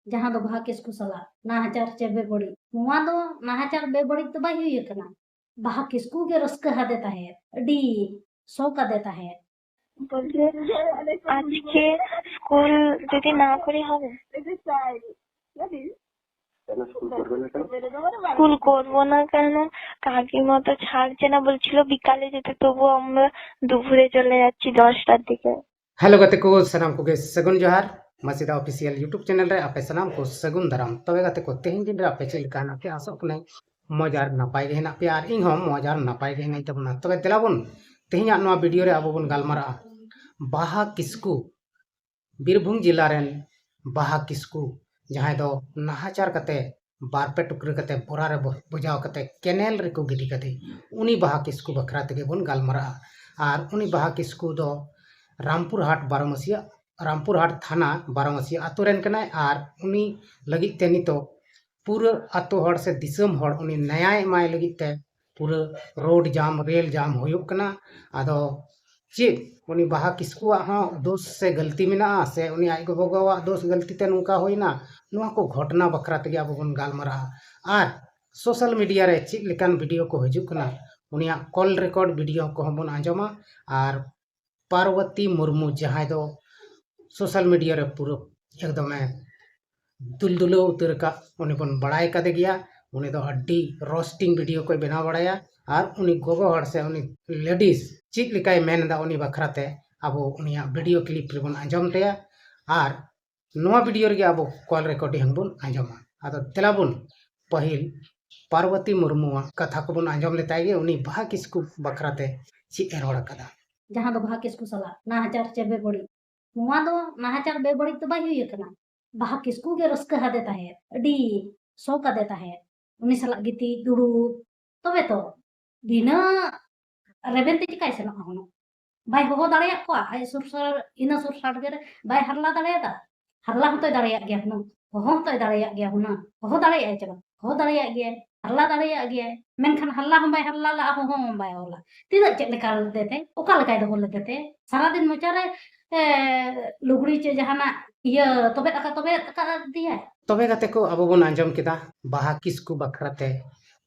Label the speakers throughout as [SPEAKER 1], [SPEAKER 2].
[SPEAKER 1] जहाँ दो बाहा किस्कू सला नाहाचार चे बेबड़ी नुआ दो नाहाचार बेबड़ी तो बाई हुई कना बाहा किस्कू के रस्क हा देता है अडी सौ का देता है
[SPEAKER 2] বলছে আজকে স্কুল যদি না করে হবে স্কুল করবো না কেন কাকিমা তো ছাড়ছে না বলছিল বিকালে যেতে তবু আমরা দুপুরে চলে যাচ্ছি 10টার দিকে।
[SPEAKER 3] हेलो गते को सनाम को सगुन जोहार मसीदा ऑफिशियल यूट्यूब चैनल रे आपे सनाम को सगुन दाराम तबे गते को तेहिन दिन रे आपे चिलका ना पे आसो कने मजार नपाय गे ना पे आर इन हम मजार नपाय गे नहीं तबना तबे तेलाबुन तेहिन नो वीडियो रे अबो बन गालमारा बाहा किस्कू बीरभूम जिला रेन बाहा किस्कू जहां दो नाहाचार कते बार पे टुकरे कते बोरा रे बुझाव कते केनेल रे को गिडी कते उनी बाहा किस्कू बखरा तके बन गालमारा आर उनी बाहा किस्कू दो रामपुर हाट थाना बारोमसिया आतो रेन कनाय आर उनी लगित ते नितो पूरा आतो हड़ से दिसम हड़ उनी न्याय एमाय लगित ते पूरा रोड जाम रेल जाम होयुक कना आदो चे उनी बाहा किस्कुआ हाँ दोष से गलती में ना से उनी आई गो बगवा दोष गलती ते नुका होइना नुआ को घटना बखरा तगे अब बन गालमारा आर सोशल मीडिया रे चे लेकान वीडियो को हजुक कना उनिया कॉल रिकॉर्ड वीडियो को हम बन आंजमा आर पार्वती मुर्मू जहां दो सोशल मीडिया रे पूरा एकदम दुलदुलो उतर का उन्हें बन बड़ाई कदे गया उन्हें दो अड्डी रोस्टिंग वीडियो को बना बड़ाया और उन्हीं गोगो हड़ से उन्हीं लेडीज चिक लिकाय मेन दा उन्हीं बखराते अब उनिया वीडियो क्लिप रे बन आंजम तेया और नोआ वीडियो रे अब कॉल रिकॉर्डिंग बन आंजमा आदो तेलाबुन पहिल पार्वती मुर्मू कथा को बन आंजम लेताय गे उन्हीं बाहा किस्कू बखराते ची एरोड़ कदा
[SPEAKER 1] जहाँ दो बाहा किस्कू सला नाहाचार चे बेबड़ी नुआ दो नाहाचार बेबड़ी तो बाई हुई कना बाहा किस्कू के रस्क हा देता है अडी सौ का देता है उनी सला गिती दुड़ू तबे तो बिना रेबेंते चिकाय सेना होनो बाई हो दाड़िया को आई सुरसर इना सुरसर गे बाई हरला दाड़िया दा हरला होतय दाड़िया गया हुनो हो होतय दाड़िया गया हुना हो दाड़िया चलो हो दाड़िया गया हरला दाड़िया गया मेनखान हल्ला हम बाई हल्ला ला हो बाई होला तीना चेक लेका देते ओका लेकाय दो लेते सारा दिन मोचारे लुगड़ी चे जहाना ये तबे तका दिया
[SPEAKER 3] तबे गते को अब बन आंजम किदा बाहा किस्कू बखराते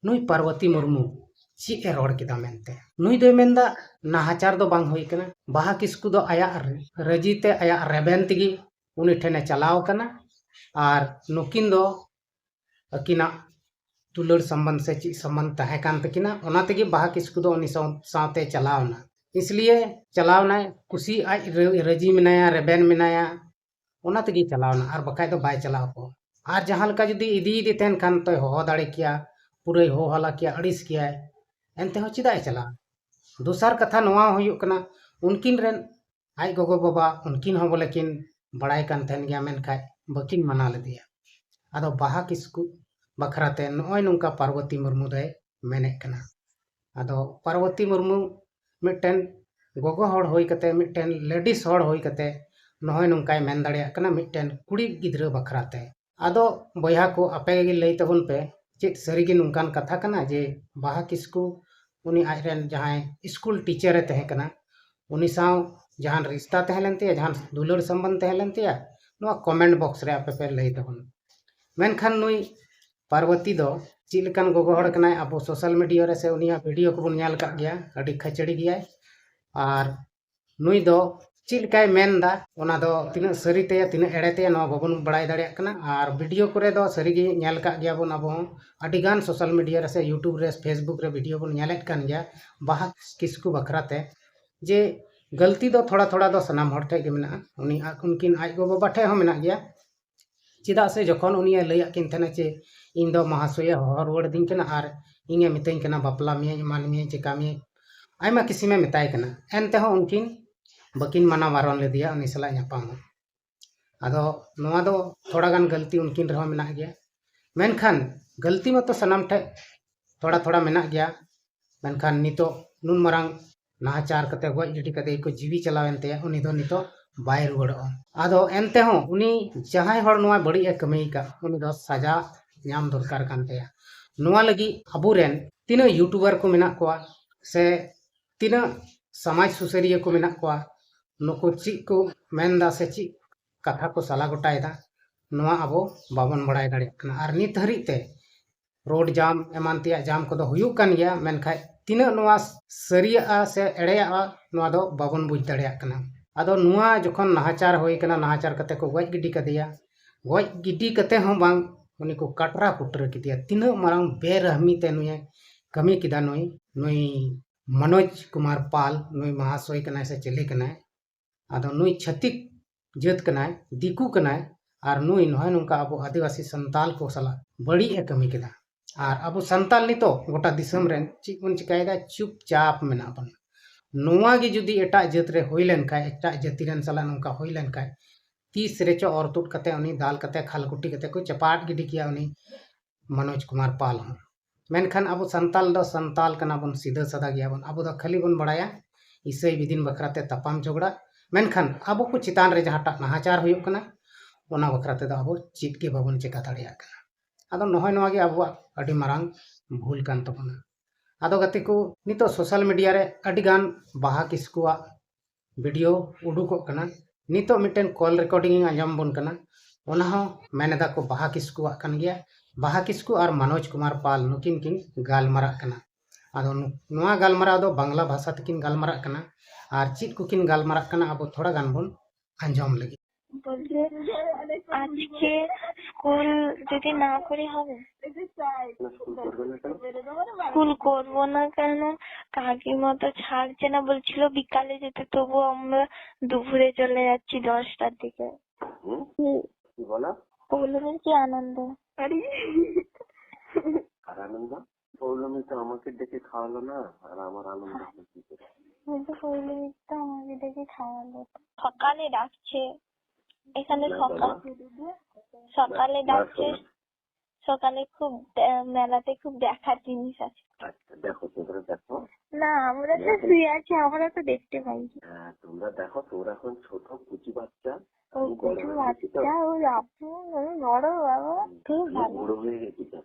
[SPEAKER 3] नुई पार्वती मुर्मू ची ए रोड किदा मेनते नुई दो मेनदा नाहाचार दो बांग होई कना बाहा किस्कू दो आया रजीते आया रेबेन तिगी उनी ठेने चलाव कना आर नुकिन दो अकिना तुलड़ संबंध से ची संबंध तहे कान तकिना ओना तगी बाहा किस्कू दो उनी साथे चलावना इसलिए चलावना कुसी आज रजी मिनाया रेबेन मिनाया ओना तगी चलावना आर बकाय दो बाय चलाव को आर जहां लका जदी इदी तेन कान तो हो दाड़े किया पूरे हो हला किया अड़िस किया एनते हो चिदा चला दूसर कथा नोआ हुयुक कना उनकिन रेन आई गोगो बाबा उनकिन हो बोले किन बड़ाई कान थेन गया मेन खाय बकिन मना लेदिया आदो बाहा किस्कू बखराते नोय नुका पार्वती मुर्मू दे मेने कना आदो पार्वती मुर्मू मिटन गोगो हड़ होई कते मिटन लेडीज हड़ होई कते नोय नुकाय मेन दाड़िया कना मिटन कुड़ी गिद्रा बखराते आदो बया को आपे गे लई तबन पे चेक सरीगे नुकान कथा कना जे बाहा किस्कू उनी आजरेन जहां स्कूल टीचर तहे कना उनी साव जहां रिश्ता तहे लेनते जहां दुलड़ संबंध तहे लेनते नो कमेंट बॉक्स रे आपे पे लई तबन मेनखान नुई पार्वती दो चिलकान गोगो हड़ कना अब सोशल मीडिया रे से उनिया वीडियो को बन ᱧᱮᱞ का गया अडी खचड़ी गया और नुई दो चिलकाय मेनदा ओना दो तिना सरी ते तिना एड़े ते नो बबन बड़ाई दाड़िया कना और वीडियो करे दो सरी गे ᱧᱮᱞ का गया बन अब अडी गान सोशल मीडिया रे से यूट्यूब रे फेसबुक रे वीडियो बन ᱧᱮᱞᱮᱫ कान गया बाहा किस्कू बखराते जे गलती दो थोड़ा थोड़ा दो सनाम हड़ ठे गे मेना उनी उनकिन आज गो बाबा ठे हो मेना गया चिदा से जखन उनी लैया किन थेना चे इन दो महाशय हर वड़ दिन कना और इंगे मितई कना बापला मिया मान मिया चिका मिया आयमा किसी में मिताय कना एनते हो उनकिन बकिन मना मारन ले दिया उनी सला ᱧᱟᱯᱟᱢ आदो नोआ दो थोड़ा गान गलती उनकिन रहो मेना गया मेनखान गलती मतो सनाम ठे थोड़ा थोड़ा मेना गया मेनखान नितो नुन मरांग नाहाचार कते गoj गिडी कते को जीवी चलावेनते उनी दो नितो बाय रुगड़ो आदो एनते हो उनी जहां हड़ नोआ बड़ी ए कमी का उनी दो सजा ᱧᱟᱢ दरकार कानते नोआ लगी अबुरेन तीना यूट्यूबर को मेना कोआ से तीना समाज सुसरिया को मेना कोआ नुको ची को मेनदा से ची कथा को सला गोटायदा ᱱᱚᱣᱟ ᱟᱵᱚ ᱵᱟᱵᱚᱱ ᱵᱟᱲᱟᱭ ᱫᱟᱲᱮᱭᱟᱜ ᱠᱟᱱᱟ ᱟᱨ ᱱᱤᱛ ᱦᱟᱹᱨᱤᱡ ᱛᱮ ᱨᱳᱰ ᱡᱟᱢ ᱮᱢᱟᱱ ᱛᱮᱭᱟᱜ ᱡᱟᱢ ᱠᱚᱫᱚ ᱦᱩᱭᱩᱜ ᱠᱟᱱ ᱜᱮᱭᱟ ᱢᱮᱱᱠᱷᱟᱡ ᱛᱤᱱᱟᱹᱜ ᱱᱚᱣᱟ ᱥᱟᱹᱨᱤᱭᱟᱜᱼᱟ ᱥᱮ ᱮᱲᱮᱭᱟᱜᱼᱟ ᱱᱚᱣᱟ ᱫᱚ ᱵᱟᱵᱚᱱ ᱵᱩᱡᱽ ᱫᱟᱲᱮᱭᱟᱜ ᱠᱟᱱᱟ ᱟᱫᱚ ᱱᱚᱣᱟ ᱡᱚᱠᱷᱚᱱ ᱱᱟᱦᱟᱪᱟᱨ ᱦᱩᱭ ᱠᱟᱱᱟ ᱱᱟᱦᱟᱪᱟर ᱠᱟᱛᱮ ko goj gidi kadeya goj gidi kate hon bang ᱩᱱᱤ ᱠᱚ ᱠᱟᱴᱨᱟ ᱠᱩᱴᱨᱟᱹ ᱠᱮᱫᱮᱭᱟ ᱛᱤᱱᱟᱹᱜ ᱢᱟᱨᱟᱝ ᱵᱮᱨahmi ᱛᱮ ᱱᱩᱭᱮ ᱠᱟᱹᱢᱤ ᱠᱮᱫᱟ ᱱᱩᱭ मनोज कुमार पाल नुई महाशय कनाय से चिली कनाय आदो नुई छतिक जात कनाय दिकू कनाय और नुई नहय नुका अब आदिवासी संताल को सला बड़ी ए कमी केदा और अब संताल नितो गोटा दिसम रेन चिक बन चिकायदा चुपचाप मेना बन नोवा गी जुदी एटा जात रे होई लेन खाय एटा जाति रेन सला नुका होई लेन खाय तीस रेचो और तुट कते उनी दाल कते खालकुटी कते को चपाट गिडी किया उनी मनोज कुमार पाल हूँ मेनखान अब संताल दो संताल कना बन सीधा सादा गया बन अब दो खाली बन बड़ाया इसै विदिन बखराते तपाम झगड़ा मेनखान अब को चितान रे जहाटा नाहाचार हुयुक कना ओना बखराते दो अब चित के बाबन चिका दाड़िया कना आदो नहय नवा गे अब अडी मारांग भूल कान तबना आदो गति को नितो सोशल मीडिया रे अडी गान बाहा किस्कुआ वीडियो उडुको कना नितो मिटेन कॉल रिकॉर्डिंग आंजम बन कना ओना हो मेनेदा को बाहा किस्कुआ कन गया बाहा किस्कु और मनोज कुमार पाल नुकिन किन गालमारा कना आदो नुआ गालमारा दो बांग्ला भाषा तकिन गालमारा कना और चित को किन गालमारा कना अब थोड़ा गान बोन आंजम लगी
[SPEAKER 2] বলছে আজকে স্কুল যদি না করি হবে স্কুল করবো না কেন কাকিমা তো ছাড়ছে না বলছিল বিকালে যেতে তবু আমরা দুপুরে চলে যাচ্ছি 10টার দিকে
[SPEAKER 4] কি বলা
[SPEAKER 2] পৌলমীর কি আনন্দ
[SPEAKER 4] আর আনন্দ পৌলমী তো আমাকে ডেকে খাওয়ালো না আর আমার আনন্দ হলো কি করে
[SPEAKER 2] কিন্তু পৌলমী তো আমাকে ডেকে খাওয়ালো সকালে ডাকছে এখানে সকালে ডাকছে সকালে খুব মেলাতে খুব দেখার জিনিস আছে
[SPEAKER 4] আচ্ছা দেখো তোমরা দেখো
[SPEAKER 2] না আমরা তো শুয়ে আছি আমরা তো দেখতে পাই
[SPEAKER 4] হ্যাঁ তোমরা দেখো তোমরা এখন ছোট কুচি বাচ্চা
[SPEAKER 2] ও কিছু বাচ্চা ওই আপু আমি বড় বাবা খুব ভালো
[SPEAKER 4] বুড়ো হয়ে গেছি তো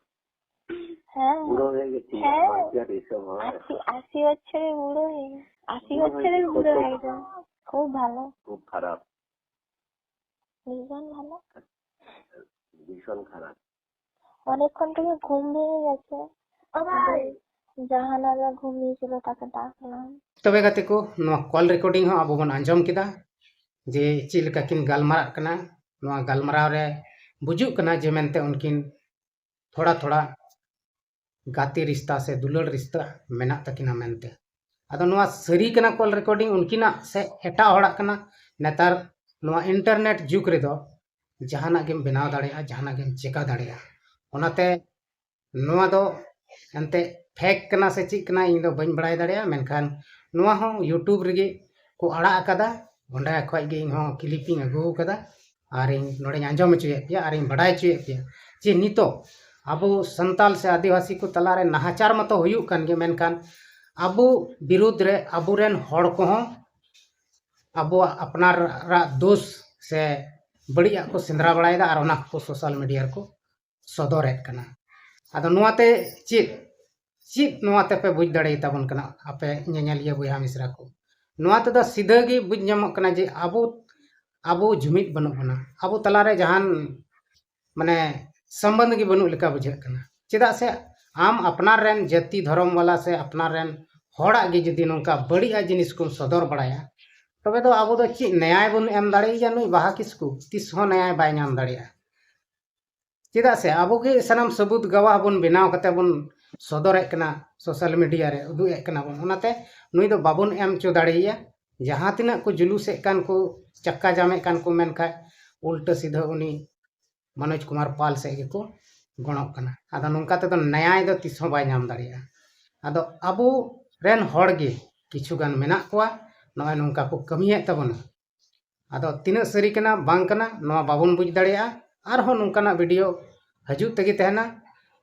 [SPEAKER 2] হ্যাঁ
[SPEAKER 4] বুড়ো হয়ে গেছি
[SPEAKER 2] হ্যাঁ।
[SPEAKER 4] বাচ্চার এসব হয়
[SPEAKER 2] 80 বছরের বুড়ো হয়ে 80 বছরের বুড়ো একদম খুব ভালো
[SPEAKER 4] খুব খারাপ
[SPEAKER 2] ভীষণ ভালো
[SPEAKER 4] ভীষণ খারাপ
[SPEAKER 2] অনেকক্ষণ থেকে ঘুম ভেঙে গেছে জাহানারা ঘুমিয়েছিল তাকে ডাকলাম
[SPEAKER 3] तबे गति को नुआ कॉल रिकॉर्डिंग हो अब बन आंजम किदा जे चिलका किन गालमारा कना नुआ गालमारा रे बुजुक कना जे मेनते उनकिन थोड़ा थोड़ा गाती रिश्ता से दुलड़ रिश्ता मेना तकिना मेनते आदो नुआ सरी कना कॉल रिकॉर्डिंग उनकिना से एटा होड़ा कना नेतार नुआ इंटरनेट जुग रे दो जहाना गेम बनाव दाड़ेया जहाना गेम चेका दाड़ेया ओनाते नुआ दो एंते फेक कना से चिक कना इन दो बन बड़ाय दाड़ेया मेनखान नुआ हो यूट्यूब रे को आड़ा अकादा ओंडा खय गे इन हो क्लिपिंग अगु कदा आर इन नोडे आंजम चुए पिया आर इन बड़ाय चुए पिया जे नितो अब संताल से आदिवासी को तलारे नाहाचार मतो हुयुक कान गे मेनखान अब विरुद्ध रे अबुरेन हड़ को हो अब अपनार दोष से बड़िया को सिंदरा बड़ायदा और ओना को सोशल मीडिया को सदरेत कना आदो नुआते चित चित नुआते पे बुझ दाड़े ताबन कना आपे ñeñaliya बुया मिश्रा को नुआते दा सीधा गे बुझ ñamok कना जे अब जुमित बनु बना अब तलारे जहान माने संबंध गे बनु लेका बुझे कना चेदा से आम अपनार रेन जाति धर्म वाला से अपनार रेन हड़ा गे जदि नोंका बड़िया जिनिस को सदर बड़ाया तबे दो अब दो ची न्याय बन एम दाड़ेया नुई बाहा किसकु तिस हो न्याय बाय नाम दाड़ेया चेदा से अब के सनम सबूत गवाह बन बनाव कते बन सदरे कना सोशल मीडिया रे उदुए कना बन ओनाते नुई दो बाबन एम चो दाड़ेया जहां तिना को जुलूसे कान को चक्का जामे कान को मेन खाय उल्टा सीधा उनी मनोज कुमार पाल से के को गणक कना आदो नोंका ते दो न्याय दो तिस हो बाय नाम दाड़ेया आदो अबो रेन हड़ गे किछु गान मेना कोआ नय नोंका को कमिये तबना आदो तिना सरी कना बांग कना नवा बाबन बुझ दाड़ेया आर हो नोंकाना वीडियो हजु तगी तहना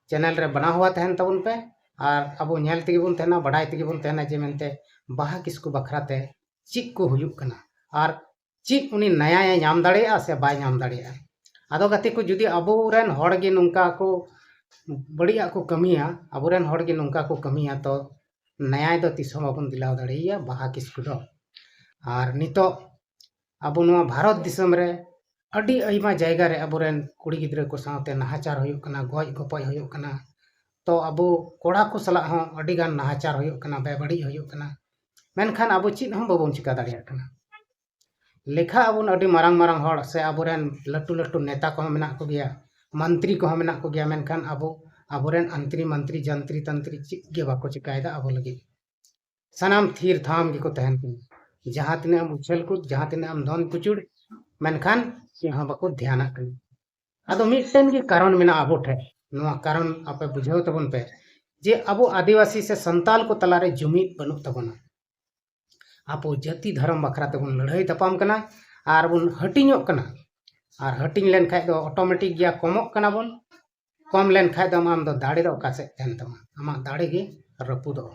[SPEAKER 3] चैनल रे बना हुआ तहन तबन पे और अब नेल तगी बन तहना बड़ाई तगी बन तहना जे मेनते बाहा किसकु बखराते चिक को हुयुक कना और चिक उनी न्याय नाम दाड़ेया से बाय नाम दाड़ेया आदो गति को जुदी अबुरेन हड़ गे नोंका को बड़िया को कमिया अबुरेन हड़ गे नोंका को कमिया तो न्याय दो तिस हो बाबन दिलाव दाड़ेया बाहा किसकु दो और नितो अब नुआ भारत दिसम रे अड़ी अयमा जायगा रे अबोरेन कुड़ी गिद्रा को साथे नाहाचार हुयुक कना गoj गपoj हुयुक कना तो अबो कोड़ा को सला हो अड़ी गान नाहाचार हुयुक कना बेबड़ी हुयुक कना मेनखान अबो चित हम बाबोन चिका दाड़िया कना लेखा अबोन अड़ी मारांग मारांग हड़ से अबोरेन लटू लटू नेता को मेना को गया मंत्री को मेना को गया मेनखान अबो अबोरेन अंतरी मंत्री जंत्री तंत्री चित गे बाको चिकायदा अबो लगी सनाम थीर थाम गे को तहन जहां तिने हम उछल कूद जहां तिने हम धन पुचुड़ मेनखान यहाँ बाको ध्यान कनी अदो मिटन के कारण मेना अबो ठे नोआ कारण आपे बुझाव तबन पे जे अबो आदिवासी से संताल को तलारे जुमिद बनु तबना आपो जाति धर्म बखरा तबन लड़ाई तपाम कना आर बुन हटिङोक कना आर हटिङ लेन खाय दो ऑटोमेटिक गया कमोक कना बुन कम लेन खाय दो आम दो दाड़े दो कासे तहन तमा आमा दाड़े गे रपुदो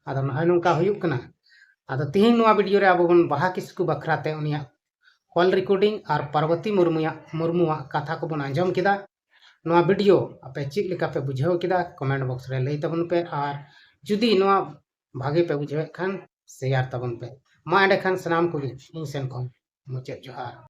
[SPEAKER 3] आदो नहाय नोंका हुयुक कना आदो तिहिं नोआ वीडियो रे अबो बुन बाहा किस्कू बखराते उनिया कॉल रिकॉर्डिंग और पार्वती मुर्मुआ कथा को बन आंजम किदा नोआ वीडियो आपे चिक लेका पे बुझाव किदा कमेंट बॉक्स रे लई तबन पे और जुदी नोआ भागे पे बुझावे खान शेयर तबन पे मा एंडे खान सनाम को इन सेन को मुचे जोहार।